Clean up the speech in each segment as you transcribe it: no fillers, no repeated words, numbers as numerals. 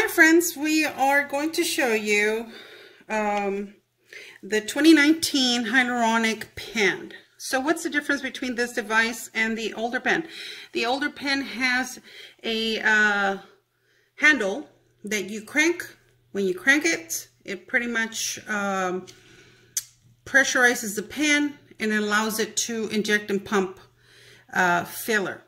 Hi friends, we are going to show you the 2019 Hyaluronic Pen. So what's the difference between this device and the older pen? The older pen has a handle that you crank. When you crank it, it pretty much pressurizes the pen and it allows it to inject and pump filler.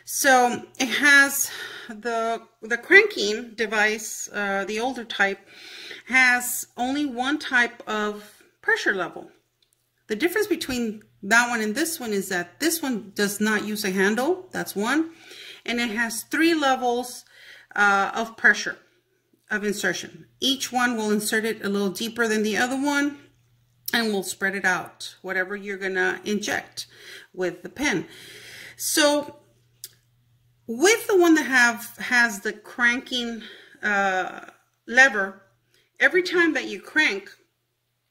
So it has the cranking device, the older type, has only one type of pressure level. The difference between that one and this one is that this one does not use a handle, that's one, and it has 3 levels of pressure of insertion. Each one will insert it a little deeper than the other one and will spread it out, whatever you're gonna inject with the pen. So with the one that has the cranking lever, every time that you crank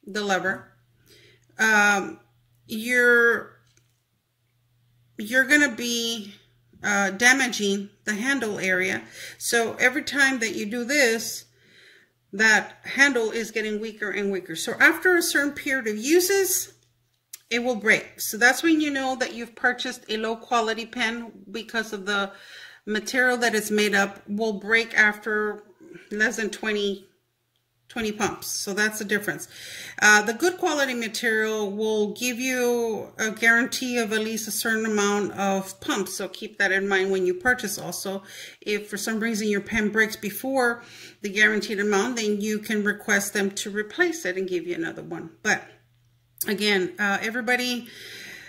the lever, you're going to be damaging the handle area. So every time that you do this, that handle is getting weaker and weaker. So after a certain period of uses, it will break. So that's when you know that you've purchased a low quality pen, because of the material that it's made up will break after less than 20 pumps. So that's the difference. The good quality material will give you a guarantee of at least a certain amount of pumps. So keep that in mind when you purchase. Also, if for some reason your pen breaks before the guaranteed amount, then you can request them to replace it and give you another one. But again, everybody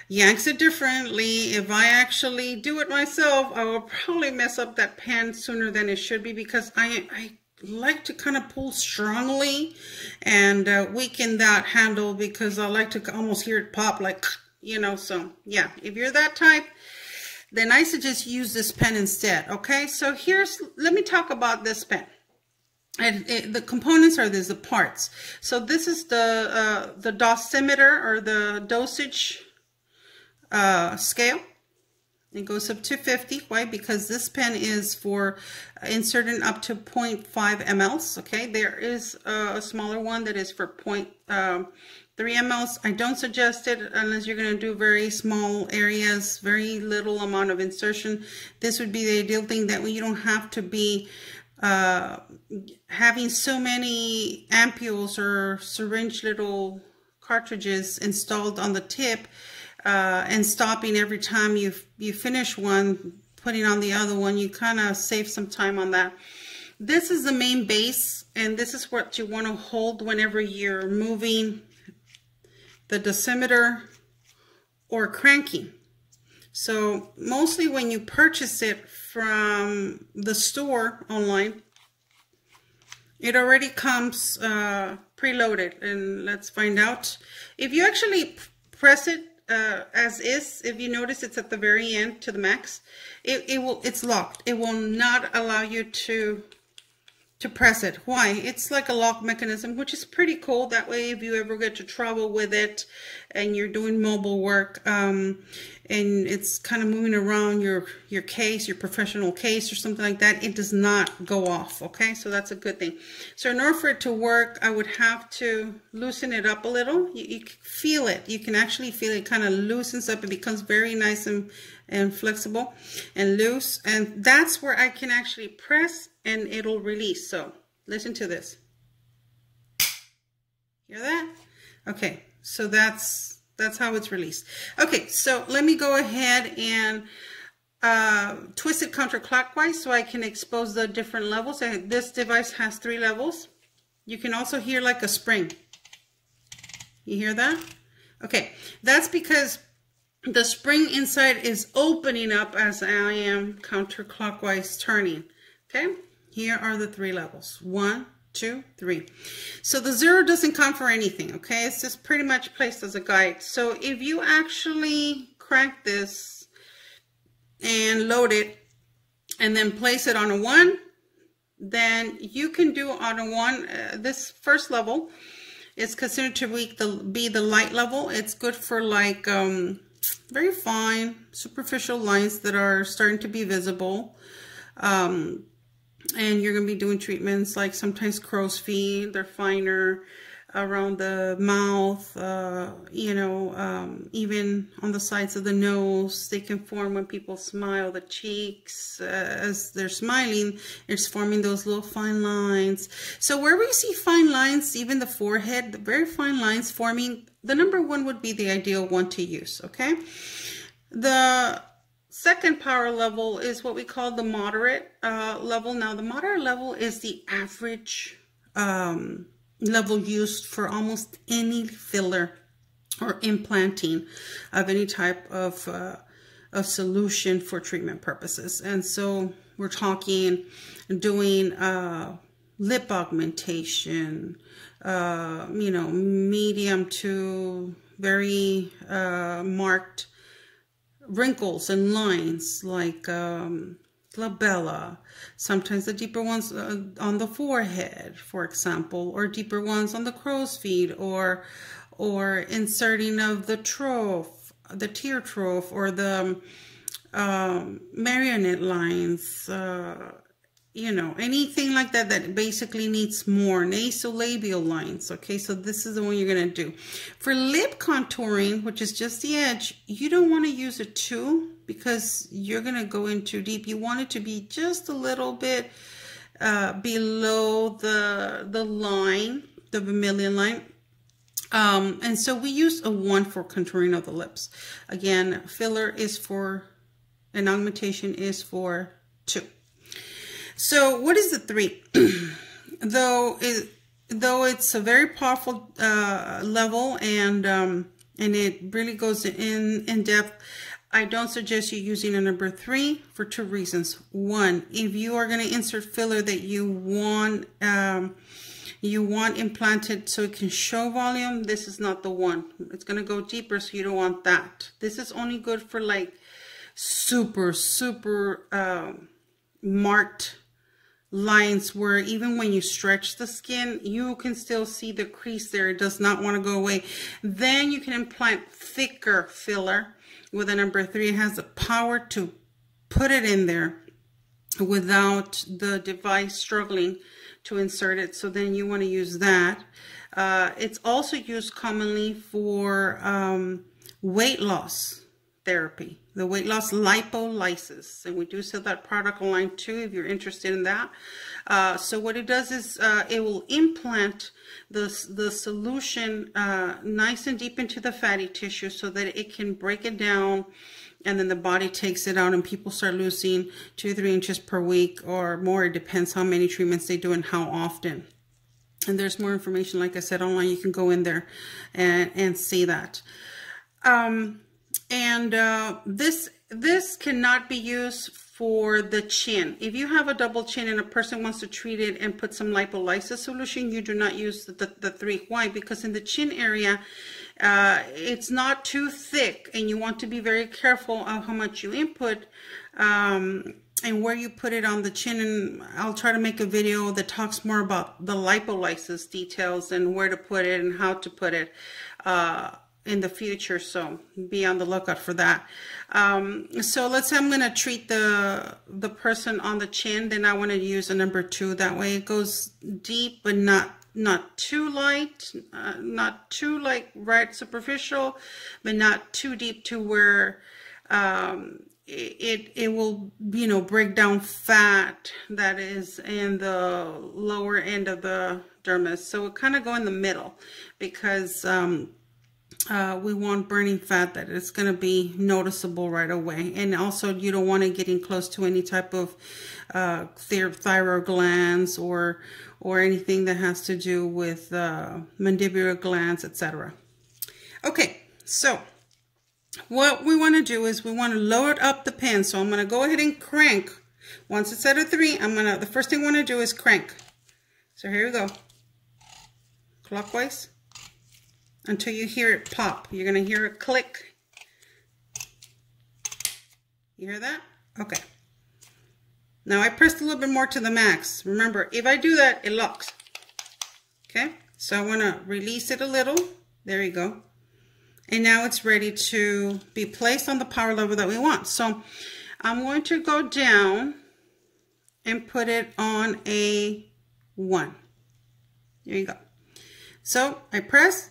yanks it differently. If I actually do it myself, I will probably mess up that pen sooner than it should be, because I like to kind of pull strongly and weaken that handle, because I like to almost hear it pop, like, you know. So yeah, if you're that type, then I suggest use this pen instead. Okay, so let me talk about this pen. And the components are the parts. So this is the dosimeter, or the dosage scale. It goes up to 50. Why? Because this pen is for inserting up to 0.5 mLs. Okay, there is a smaller one that is for 0.3 mLs. I don't suggest it unless you're going to do very small areas, very little amount of insertion. This would be the ideal thing. That way you don't have to be having so many ampules or syringe little cartridges installed on the tip and stopping every time you finish one, putting on the other one. You kind of save some time on that. This is the main base, and this is what you want to hold whenever you're moving the dosimeter or cranking. So mostly when you purchase it from the store online, it already comes preloaded. And let's find out. If you actually press it as is, if you notice it's at the very end to the max, it's locked. It will not allow you to press it. Why? It's like a lock mechanism, which is pretty cool. That way, if you ever get to travel with it and you're doing mobile work, and it's kind of moving around your case, your professional case or something like that, it does not go off. Okay, so that's a good thing. So in order for it to work, I would have to loosen it up a little. You can feel it. You can actually feel it kind of loosens up. It becomes very nice and flexible and loose. And that's where I can actually press and it'll release. So listen to this. Hear that? Okay, so that's how it's released. Okay, so let me go ahead and twist it counterclockwise so I can expose the different levels. This device has 3 levels. You can also hear like a spring. You hear that? Okay, that's because the spring inside is opening up as I am counterclockwise turning. Okay, here are the 3 levels. 1, 2, 3. So the 0 doesn't count for anything. Okay, it's just pretty much placed as a guide. So if you actually crank this and load it and then place it on a 1, then you can do on a 1. This first level is considered to be the light level. It's good for like very fine superficial lines that are starting to be visible. And you're going to be doing treatments like sometimes crow's feet, they're finer around the mouth, you know, even on the sides of the nose. They can form when people smile, the cheeks, as they're smiling, it's forming those little fine lines. So wherever you see fine lines, even the forehead, the very fine lines forming, the number 1 would be the ideal one to use, okay? The second power level is what we call the moderate level. Now, the moderate level is the average level used for almost any filler or implanting of any type of solution for treatment purposes. And so we're talking doing lip augmentation, you know, medium to very marked wrinkles and lines like glabella, sometimes the deeper ones on the forehead, for example, or deeper ones on the crow's feet, or inserting of the trough, the tear trough, or the marionette lines, you know, anything like that that basically needs more nasolabial lines. Okay, so this is the one you're going to do. For lip contouring, which is just the edge, you don't want to use a 2 because you're going to go in too deep. You want it to be just a little bit below the line, the vermilion line. And so we use a 1 for contouring of the lips. Again, filler is for, and augmentation is for 2. So what is the 3? Though it's a very powerful level, and it really goes in depth, I don't suggest you using a number 3 for 2 reasons. 1, if you are going to insert filler that you want implanted so it can show volume, this is not the one. It's going to go deeper, so you don't want that. This is only good for like super marked lines where even when you stretch the skin, you can still see the crease there. It does not want to go away. Then you can implant thicker filler with a number 3. It has the power to put it in there without the device struggling to insert it. So then you want to use that. It's also used commonly for weight loss therapy, the weight loss lipolysis, and we do sell that product online too if you're interested in that. So what it does is it will implant the solution nice and deep into the fatty tissue so that it can break it down, and then the body takes it out, and people start losing 2-3 inches per week or more. It depends how many treatments they do and how often. And there's more information, like I said, online. You can go in there and see that. This cannot be used for the chin. If you have a double chin and a person wants to treat it and put some lipolysis solution, you do not use the 3. Why? Because in the chin area, it's not too thick, and you want to be very careful of how much you input and where you put it on the chin. And I'll try to make a video that talks more about the lipolysis details and where to put it and how to put it in the future, so be on the lookout for that. So let's say I'm going to treat the person on the chin, then I want to use a number 2. That way it goes deep, but not too light, not too like right superficial, but not too deep to where it will, you know, break down fat that is in the lower end of the dermis. So it kind of go in the middle, because we want burning fat that is going to be noticeable right away. And also you don't want it getting close to any type of thyroid glands or anything that has to do with mandibular glands, etc. Okay, so what we want to do is we want to load up the pen. So I'm going to go ahead and crank. Once it's at a 3, the first thing I want to do is crank. So here we go. Clockwise. Until you hear it pop. You're going to hear it click. You hear that? Okay. Now I pressed a little bit more to the max. Remember, if I do that, it locks. Okay? So I want to release it a little. There you go. And now it's ready to be placed on the power level that we want. So I'm going to go down and put it on a 1. There you go. So I press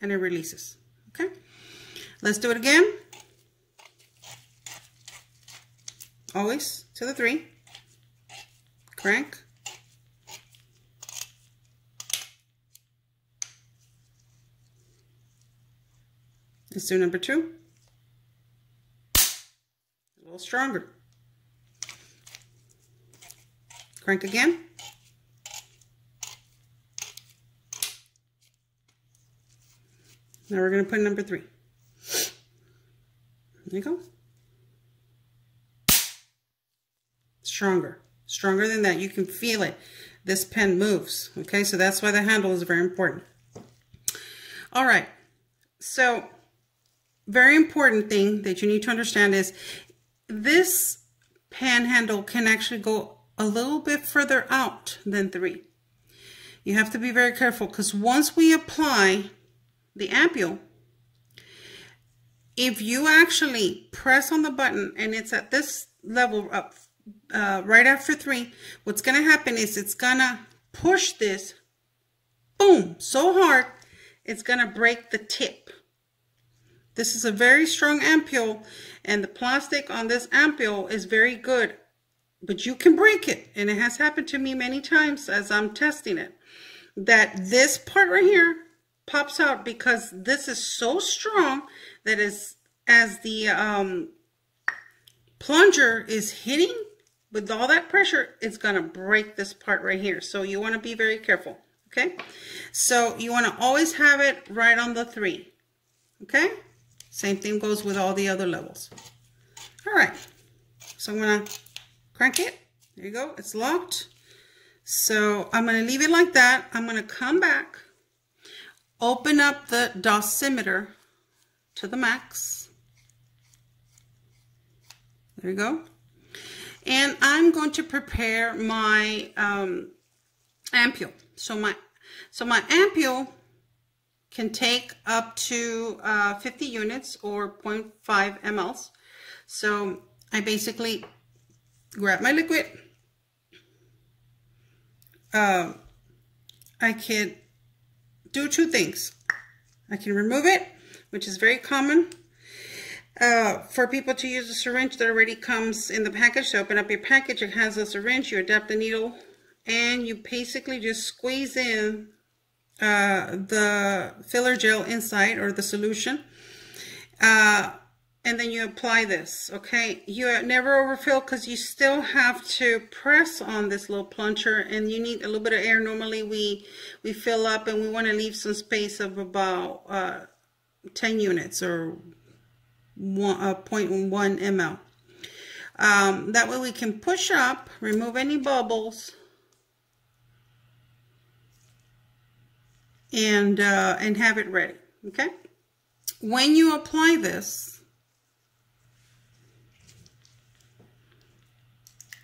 and it releases. Okay, let's do it again. Always to the 3. Crank. Let's do number 2. A little stronger. Crank again. Now we're going to put number 3. There you go. Stronger. Stronger than that. You can feel it. This pen moves. Okay, so that's why the handle is very important. All right. So, very important thing that you need to understand is this pen handle can actually go a little bit further out than 3. You have to be very careful because once we apply the Ampoule, if you actually press on the button and it's at this level up right after 3, what's going to happen is it's going to push this, boom, so hard, it's going to break the tip. This is a very strong Ampoule, and the plastic on this Ampoule is very good, but you can break it, and it has happened to me many times as I'm testing it, that this part right here pops out because this is so strong that as the plunger is hitting with all that pressure, it's going to break this part right here. So you want to be very careful. Okay, so you want to always have it right on the 3. Okay, same thing goes with all the other levels. All right, so I'm going to crank it. There you go, it's locked. So I'm going to leave it like that. I'm going to come back, open up the dosimeter to the max. There you go. And I'm going to prepare my Ampoule. So my Ampoule can take up to 50 units or 0.5 mLs. So I basically grab my liquid. I can do 2 things. I can remove it, which is very common for people to use a syringe that already comes in the package. So open up your package, it has a syringe, you adapt the needle, and you basically just squeeze in the filler gel inside, or the solution, and then you apply this. Okay, you never overfill because you still have to press on this little plunger, and you need a little bit of air. Normally we fill up and we want to leave some space of about 10 units or 0.1 ml. That way we can push up, remove any bubbles, and have it ready. Okay, when you apply this,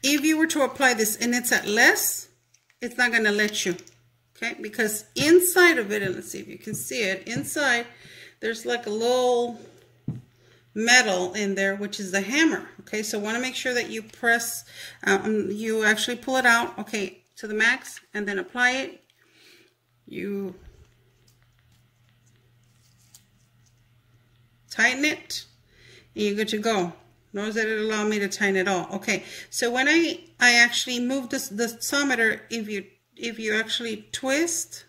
if you were to apply this and it's at less, it's not going to let you. Okay, because inside of it, and let's see if you can see it, inside there's like a little metal in there, which is the hammer. Okay, so want to make sure that you press, you actually pull it out, okay, to the max, and then apply it. You tighten it, and you're good to go. Notice that it allowed me to tighten it all. Okay, so when I actually move this dosimeter, if you actually twist,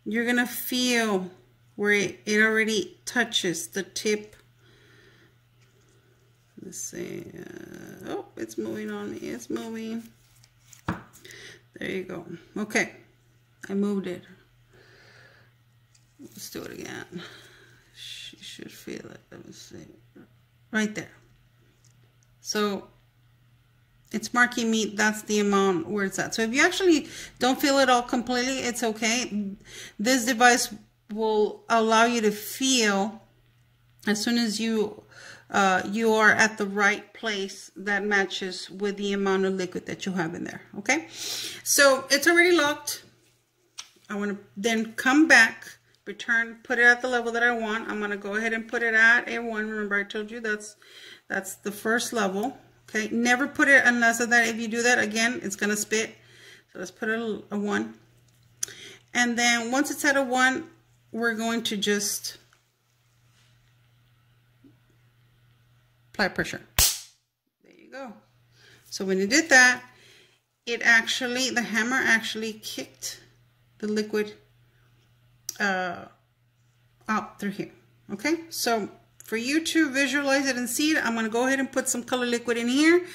you're gonna feel where it already touches the tip. Let's see. Oh, it's moving on me. It's moving. There you go. Okay, I moved it. Let's do it again. You should feel it. Let me see. Right there. So it's marking me, that's the amount where it's at. So if you actually don't feel it all completely, it's okay. This device will allow you to feel as soon as you are at the right place that matches with the amount of liquid that you have in there. Okay, so it's already locked. I want to then come back, return, put it at the level that I want. I'm going to go ahead and put it at A1. Remember I told you that's the first level. Okay, never put it on less of that. If you do that, again, it's going to spit. So let's put a 1. And then once it's at a 1, we're going to just apply pressure. There you go. So when you did that, it actually, the hammer actually kicked the liquid out through here. Okay, so for you to visualize it and see it, I'm going to go ahead and put some color liquid in here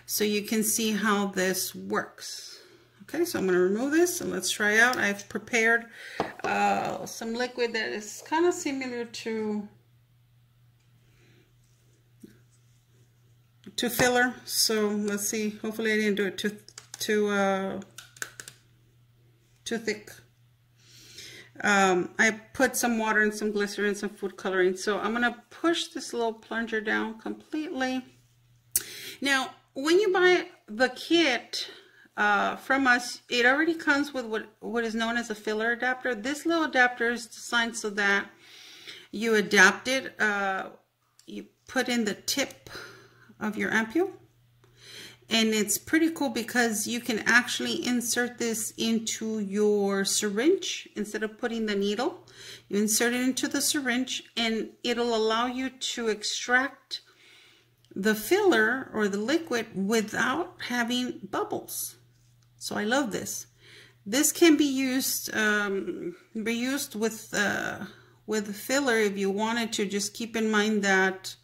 so you can see how this works. Okay, so I'm going to remove this and let's try out. I've prepared some liquid that is kind of similar to filler. So let's see. Hopefully I didn't do it too thick. I put some water and some glycerin, some food coloring. So I'm going to push this little plunger down completely. Now, when you buy the kit from us, it already comes with what is known as a filler adapter. This little adapter is designed so that you adapt it. You put in the tip of your ampoule. And it's pretty cool because you can actually insert this into your syringe instead of putting the needle. You insert it into the syringe and it'll allow you to extract the filler or the liquid without having bubbles. So I love this. This can be used with filler if you wanted to. Just keep in mind that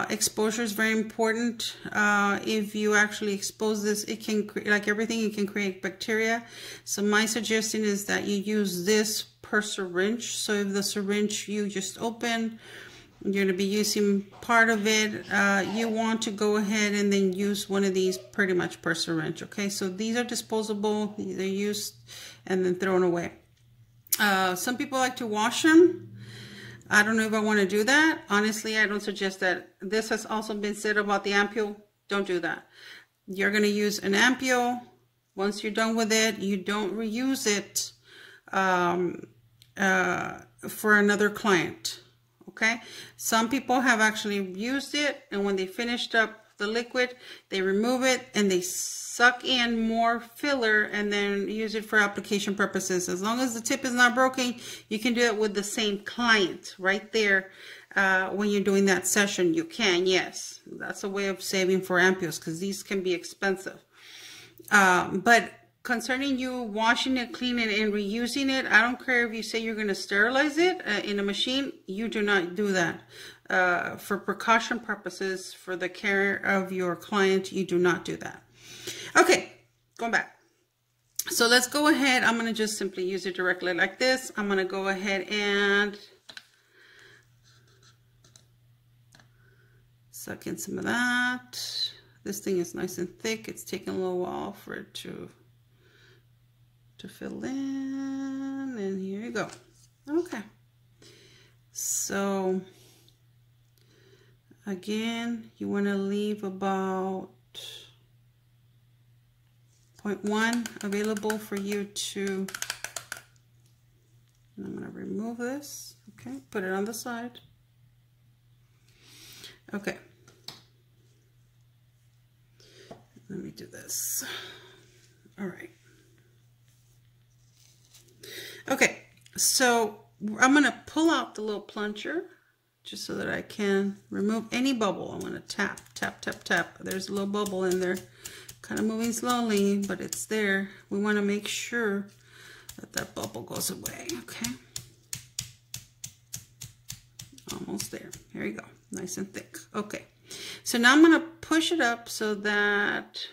exposure is very important. If you actually expose this, it can, like everything, it can create bacteria. So my suggestion is that you use this per syringe. So if the syringe you just open, you're going to be using part of it, you want to go ahead and then use one of these pretty much per syringe. Okay, so these are disposable. They're used and then thrown away. Some people like to wash them. I don't know if I want to do that. Honestly, I don't suggest that. This has also been said about the ampoule. Don't do that. You're going to use an ampoule. Once you're done with it, you don't reuse it for another client. Okay? Some people have actually used it, and when they finished up the liquid, they remove it and they suck in more filler and then use it for application purposes. As long as the tip is not broken, you can do it with the same client right there. When you're doing that session, you can, yes. That's a way of saving for ampoules because these can be expensive. But concerning you washing it, cleaning it, and reusing it, I don't care if you say you're going to sterilize it in a machine. You do not do that. For precaution purposes, for the care of your client, you do not do that. Okay, going back. So let's go ahead. I'm going to just simply use it directly like this. I'm going to go ahead and suck in some of that. This thing is nice and thick. It's taking a little while for it to fill in. And here you go. Okay. So again, you want to leave about 0.1 available for you to, and I'm going to remove this. Okay, put it on the side. Okay. Let me do this. All right. Okay, so I'm going to pull out the little plunger just so that I can remove any bubble. I'm going to tap, tap, tap, tap. There's a little bubble in there. Kind of moving slowly, but it's there. We want to make sure that that bubble goes away, okay? Almost there. Here you go. Nice and thick. Okay. So now I'm going to push it up so that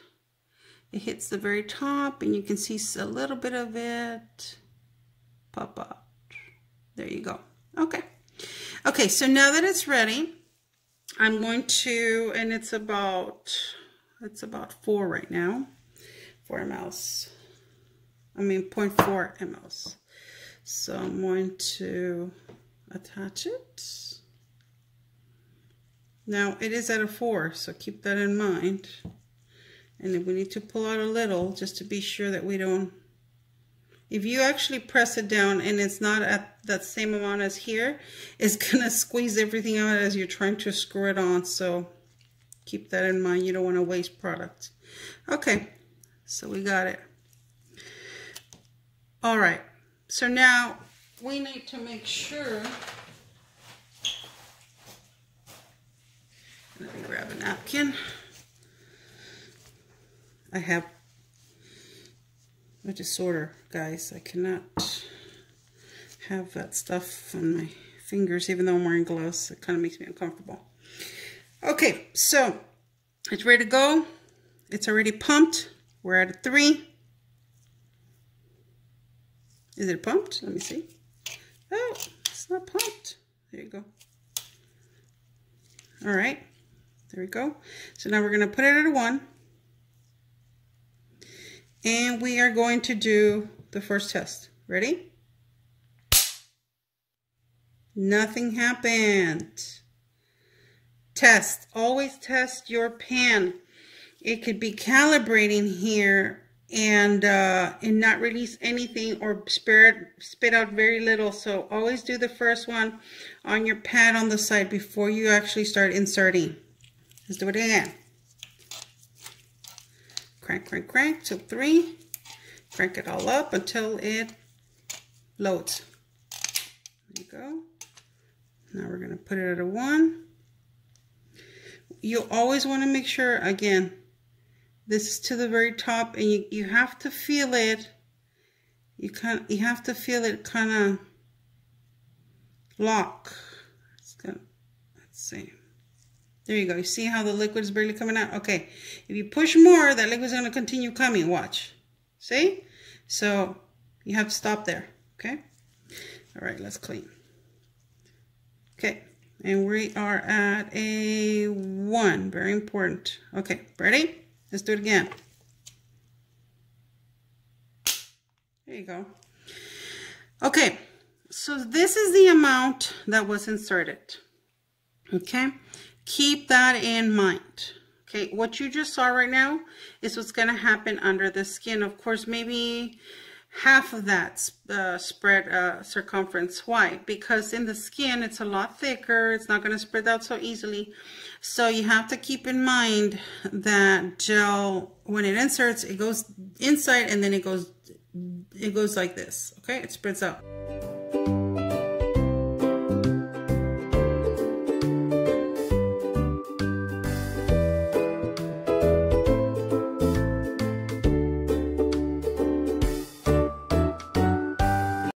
it hits the very top and you can see a little bit of it pop up. There you go. Okay. Okay, so now that it's ready, I'm going to, and it's about 4 right now, 4 mLs. I mean 0.4 mLs. So I'm going to attach it. Now it is at a 4, so keep that in mind. And if we need to pull out a little, just to be sure that we don't, if you actually press it down and it's not at that same amount as here, it's gonna squeeze everything out as you're trying to screw it on. So keep that in mind. You don't want to waste product. Okay, so we got it. All right, so now we need to make sure. Let me grab a napkin. I have a disorder, guys. I cannot have that stuff on my fingers, even though I'm wearing gloves. It kind of makes me uncomfortable. Okay, so it's ready to go. It's already pumped. We're at a 3. Is it pumped? Let me see. Oh, it's not pumped. There you go. All right, there we go. So now we're going to put it at a 1. And we are going to do the first test. Ready? Nothing happened. Test. Always test your pen. It could be calibrating here and not release anything or spit out very little. So always do the first one on your pad on the side before you actually start inserting. Let's do it again. Crank, crank, crank till 3. Crank it all up until it loads. There you go. Now we're going to put it at a 1. You always want to make sure, again, this is to the very top, and you have to feel it. You have to feel it kind of lock. Let's see. There you go. You see how the liquid is barely coming out? Okay. If you push more, that liquid is going to continue coming. Watch. See? So you have to stop there. Okay? All right. Let's clean. Okay. And we are at a 1. Very important. Okay. Ready? Let's do it again. There you go. Okay. So this is the amount that was inserted. Okay? Keep that in mind. Okay, what you just saw right now is what's going to happen under the skin. Of course, maybe half of that spread circumference. Why? Because in the skin, it's a lot thicker. It's not going to spread out so easily. So you have to keep in mind that gel, when it inserts, it goes inside and then it goes like this. Okay, it spreads out.